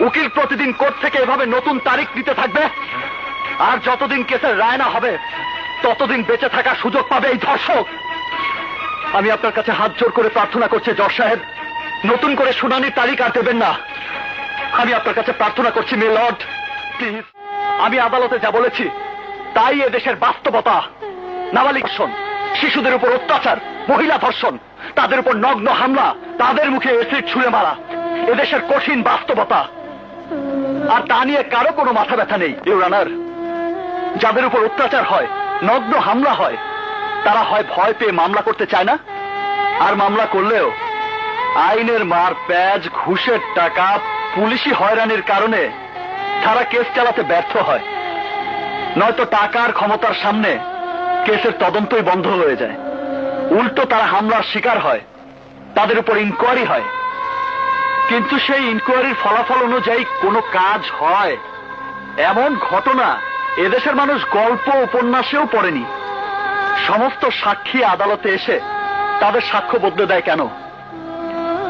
উকিল প্রতিদিন কোর্ট থেকে এভাবে নতুন তারিখ নিতে থাকবে, আর যতদিন কেসের রায় না হবে ততদিন বেঁচে থাকার সুযোগ পাবে এই ধর্ষক। আমি আপনার কাছে হাত জোর করে প্রার্থনা করছি জজ সাহেব, নতুন করে শুনানির তারিখ আর দেবেন না। আমি আপনার কাছে প্রার্থনা করছি মে লর্ড, প্লিজ। আমি আদালতে যা বলেছি তাই এদেশের বাস্তবতা। নাবালিক ধর্ষণ, শিশুদের উপর অত্যাচার, মহিলা ধর্ষণ, তাদের উপর নগ্ন হামলা, তাদের মুখে এসিড ছুঁড়ে মারা এদেশের কঠিন বাস্তবতা। আর তা নিয়ে কারো কোনো মাথা ব্যথা নেই। ইউর অনার, যাদের উপর অত্যাচার হয়, নগ্ন হামলা হয়, তারা হয় ভয় পেয়ে মামলা করতে চায় না, আর মামলা করলেও আইনের মার প্যাচ, ঘুষের টাকা, পুলিশি হয়রানির কারণে তারা কেস চালাতে ব্যর্থ হয়। নয়তো টাকার ক্ষমতার সামনে কেসের তদন্তই বন্ধ হয়ে যায়। উল্টো তারা হামলার শিকার হয়, তাদের উপর ইনকোয়ারি হয়, কিন্তু সেই ইনকোয়ারির ফলাফল অনুযায়ী কোনো কাজ হয় এমন ঘটনা এদেশের মানুষ গল্প উপন্যাসেও পড়েনি। সমস্ত সাক্ষী আদালতে এসে তাদের সাক্ষ্য বদলে দেয় কেন?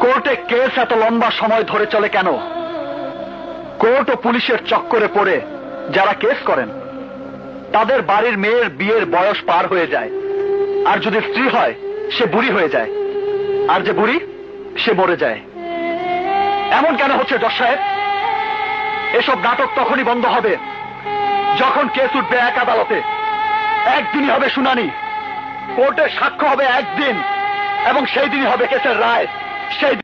কোর্টে কেস এত লম্বা সময় ধরে চলে কেন? কোর্ট ও পুলিশের চক্করে পড়ে যারা কেস করেন তাদের বাড়ির মেয়ের বিয়ের বয়স পার হয়ে যায়, আর যদি স্ত্রী হয় সে বুড়ি হয়ে যায়, আর যে বুড়ি সে মরে যায়। এমন কেন হচ্ছে জজ সাহেব? এসব নাটক তখনই বন্ধ হবে যখন কেস উঠবে এক আদালতে, একদিনই হবে শুনানি, কোর্টের সাক্ষ্য হবে একদিন, এবং সেই দিনই হবে কেসের রায়। সেই